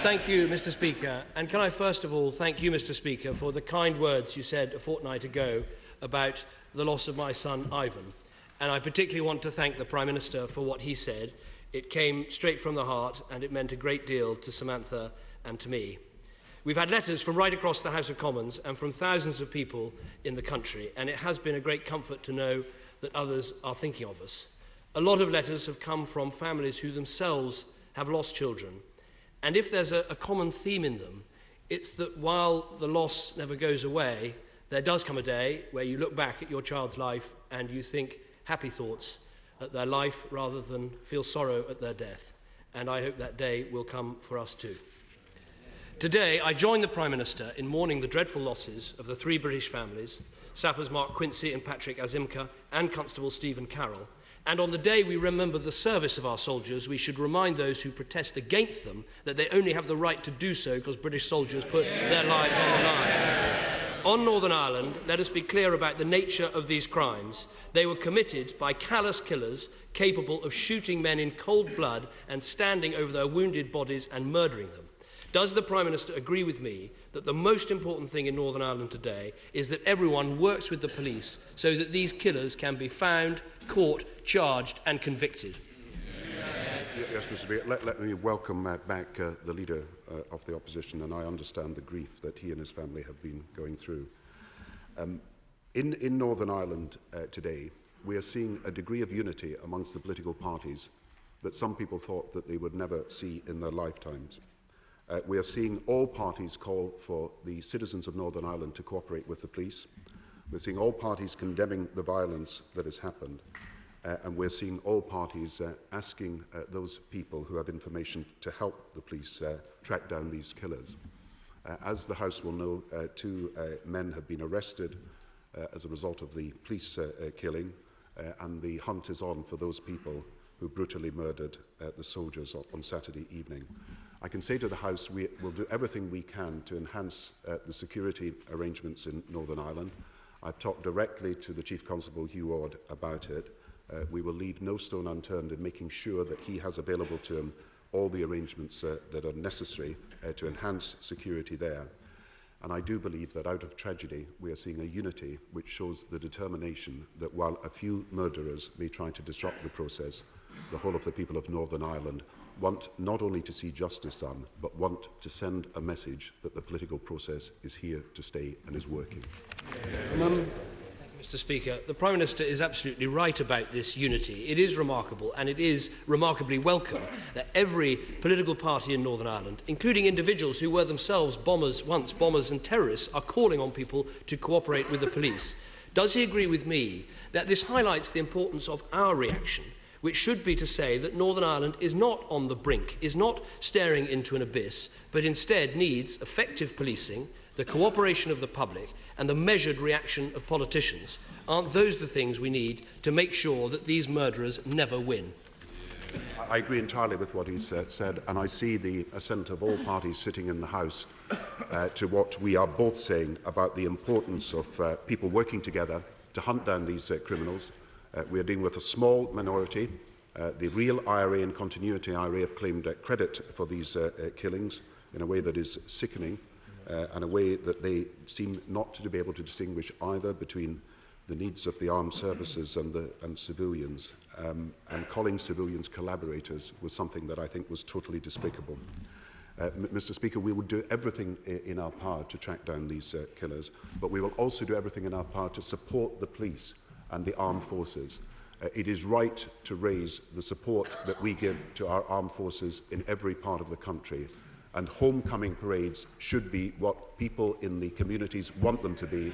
Thank you, Mr. Speaker. And can I first of all thank you, Mr. Speaker, for the kind words you said a fortnight ago about the loss of my son, Ivan. And I particularly want to thank the Prime Minister for what he said. It came straight from the heart, and it meant a great deal to Samantha and to me. We've had letters from right across the House of Commons and from thousands of people in the country, and it has been a great comfort to know that others are thinking of us. A lot of letters have come from families who themselves have lost children. And if there's a common theme in them, it's that while the loss never goes away, there does come a day where you look back at your child's life and you think happy thoughts at their life rather than feel sorrow at their death. And I hope that day will come for us too. Today, I join the Prime Minister in mourning the dreadful losses of the three British families, sappers Mark Quincy and Patrick Azimka and Constable Stephen Carroll. And on the day we remember the service of our soldiers, we should remind those who protest against them that they only have the right to do so because British soldiers put their lives on the line. On Northern Ireland, let us be clear about the nature of these crimes. They were committed by callous killers capable of shooting men in cold blood and standing over their wounded bodies and murdering them. Does the Prime Minister agree with me that the most important thing in Northern Ireland today is that everyone works with the police so that these killers can be found, caught, charged and convicted? Yes, Mr. Speaker. Let me welcome back the Leader of the Opposition, and I understand the grief that he and his family have been going through. In Northern Ireland today, we are seeing a degree of unity amongst the political parties that some people thought that they would never see in their lifetimes. We are seeing all parties call for the citizens of Northern Ireland to cooperate with the police. We're seeing all parties condemning the violence that has happened. And we're seeing all parties asking those people who have information to help the police track down these killers. As the House will know, two men have been arrested as a result of the police killing, and the hunt is on for those people who brutally murdered the soldiers on Saturday evening. I can say to the House we will do everything we can to enhance the security arrangements in Northern Ireland. I've talked directly to the Chief Constable Hugh Ward about it. We will leave no stone unturned in making sure that he has available to him all the arrangements that are necessary to enhance security there. And I do believe that out of tragedy we are seeing a unity which shows the determination that while a few murderers may try to disrupt the process, the whole of the people of Northern Ireland want not only to see justice done, but want to send a message that the political process is here to stay and is working. Mr. Speaker, the Prime Minister is absolutely right about this unity. It is remarkable, and it is remarkably welcome that every political party in Northern Ireland, including individuals who were themselves once bombers and terrorists, are calling on people to cooperate with the police. Does he agree with me that this highlights the importance of our reaction, which should be to say that Northern Ireland is not on the brink, is not staring into an abyss, but instead needs effective policing, the cooperation of the public and the measured reaction of politicians? Aren't those the things we need to make sure that these murderers never win? I agree entirely with what he's said, and I see the assent of all parties sitting in the House to what we are both saying about the importance of people working together to hunt down these criminals. We are dealing with a small minority. The real IRA and continuity IRA have claimed credit for these killings in a way that is sickening, and a way that they seem not to be able to distinguish either between the needs of the armed services and civilians. And calling civilians collaborators was something that I think was totally despicable. Mr. Speaker, we will do everything in our power to track down these killers, but we will also do everything in our power to support the police and the armed forces. It is right to raise the support that we give to our armed forces in every part of the country. And homecoming parades should be what people in the communities want them to be,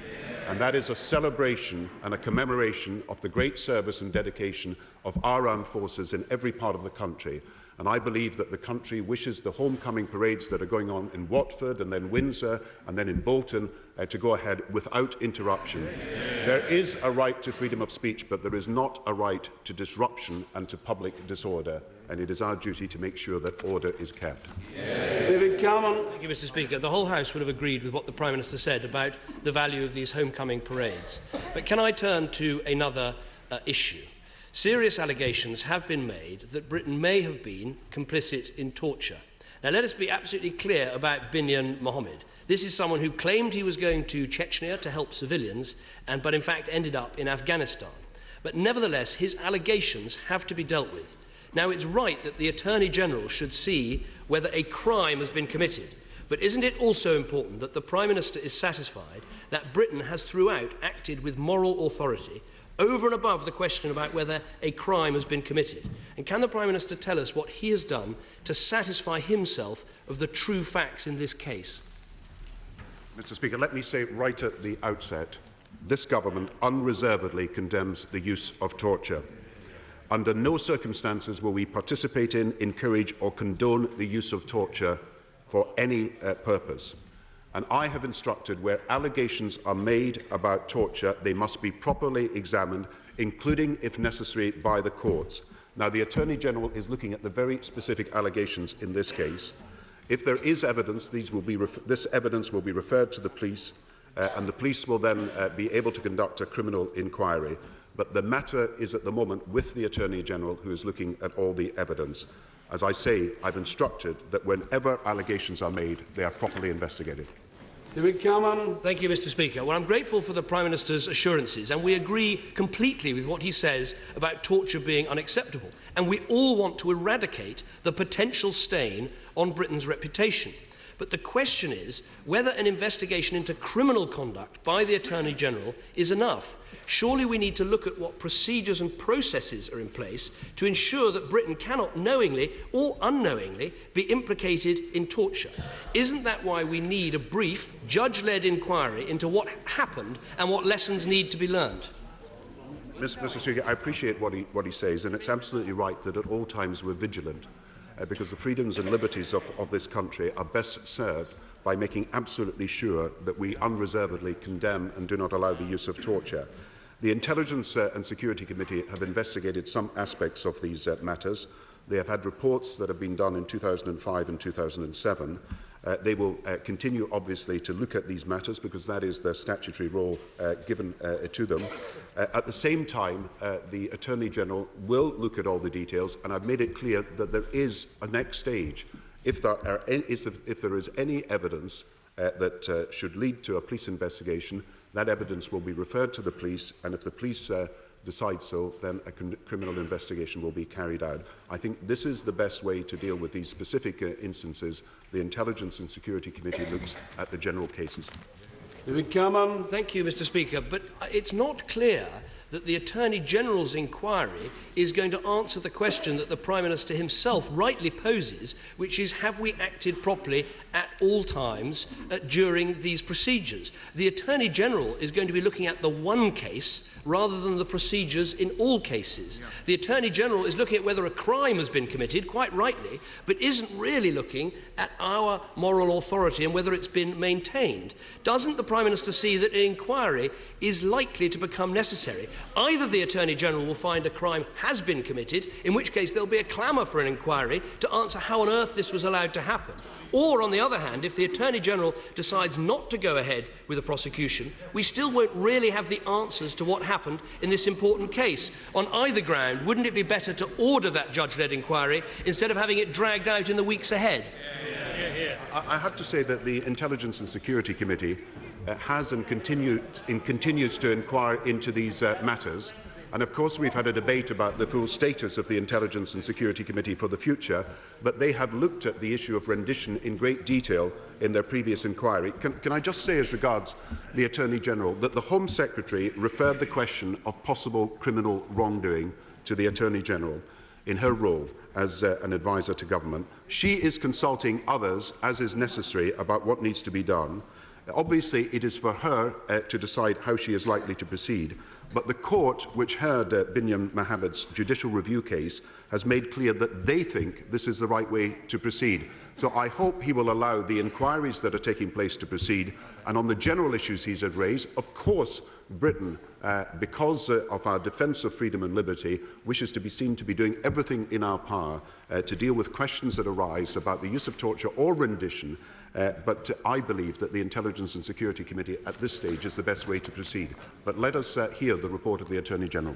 and that is a celebration and a commemoration of the great service and dedication of our armed forces in every part of the country. And I believe that the country wishes the homecoming parades that are going on in Watford and then Windsor and then in Bolton to go ahead without interruption. There is a right to freedom of speech, but there is not a right to disruption and to public disorder, and it is our duty to make sure that order is kept. Thank you, Mr. Speaker. The whole House would have agreed with what the Prime Minister said about the value of these homecoming parades. But can I turn to another issue? Serious allegations have been made that Britain may have been complicit in torture, Now, let us be absolutely clear about Binyan Mohammed. This is someone who claimed he was going to Chechnya to help civilians, but in fact ended up in Afghanistan. But nevertheless, his allegations have to be dealt with. Now, it's right that the Attorney General should see whether a crime has been committed. But isn't it also important that the Prime Minister is satisfied that Britain has throughout acted with moral authority over and above the question about whether a crime has been committed? And can the Prime Minister tell us what he has done to satisfy himself of the true facts in this case? Mr. Speaker, let me say right at the outset, this government unreservedly condemns the use of torture. Under no circumstances will we participate in, encourage or condone the use of torture for any purpose. And I have instructed where allegations are made about torture, they must be properly examined, including, if necessary, by the courts. Now, the Attorney General is looking at the very specific allegations in this case. If there is evidence, this evidence will be referred to the police, and the police will then be able to conduct a criminal inquiry. But the matter is at the moment with the Attorney General, who is looking at all the evidence. As I say, I've instructed that whenever allegations are made, they are properly investigated. Thank you, Mr. Speaker. Well, I'm grateful for the Prime Minister's assurances, and we agree completely with what he says about torture being unacceptable. And we all want to eradicate the potential stain on Britain's reputation. But the question is whether an investigation into criminal conduct by the Attorney General is enough. Surely we need to look at what procedures and processes are in place to ensure that Britain cannot knowingly or unknowingly be implicated in torture. Isn't that why we need a brief, judge-led inquiry into what happened and what lessons need to be learned? Mr. Speaker, I appreciate what he says, and it's absolutely right that at all times we're vigilant, because the freedoms and liberties of this country are best served by making absolutely sure that we unreservedly condemn and do not allow the use of torture. The Intelligence and Security Committee have investigated some aspects of these matters. They have had reports that have been done in 2005 and 2007. They will continue, obviously, to look at these matters because that is their statutory role given to them. At the same time, the Attorney General will look at all the details, and I've made it clear that there is a next stage. If there is any evidence that should lead to a police investigation, that evidence will be referred to the police, and if the police decide so, then a criminal investigation will be carried out. I think this is the best way to deal with these specific instances. The Intelligence and Security Committee looks at the general cases. Thank you, Mr. Speaker, but it's not clear that the Attorney General's inquiry is going to answer the question that the Prime Minister himself rightly poses, which is, have we acted properly at all times during these procedures? The Attorney General is going to be looking at the one case rather than the procedures in all cases. The Attorney General is looking at whether a crime has been committed, quite rightly, but isn't really looking at our moral authority and whether it's been maintained. Doesn't the Prime Minister see that an inquiry is likely to become necessary? Either the Attorney General will find a crime has been committed, in which case there'll be a clamour for an inquiry to answer how on earth this was allowed to happen. Or, on the other hand, if the Attorney General decides not to go ahead with a prosecution, we still won't really have the answers to what happened in this important case. On either ground, wouldn't it be better to order that judge-led inquiry instead of having it dragged out in the weeks ahead? I have to say that the Intelligence and Security Committee has and continues to inquire into these matters. And of course we've had a debate about the full status of the Intelligence and Security Committee for the future, but they have looked at the issue of rendition in great detail in their previous inquiry. Can I just say, as regards the Attorney General, that the Home Secretary referred the question of possible criminal wrongdoing to the Attorney General in her role as an advisor to government. She is consulting others, as is necessary, about what needs to be done. Obviously, it is for her to decide how she is likely to proceed, but the court, which heard Binyan Mohammed's judicial review case, has made clear that they think this is the right way to proceed. So I hope he will allow the inquiries that are taking place to proceed, and on the general issues he's raised, of course, Britain, because of our defence of freedom and liberty, wishes to be seen to be doing everything in our power to deal with questions that arise about the use of torture or rendition. But I believe that the Intelligence and Security Committee at this stage is the best way to proceed. But let us hear the report of the Attorney General.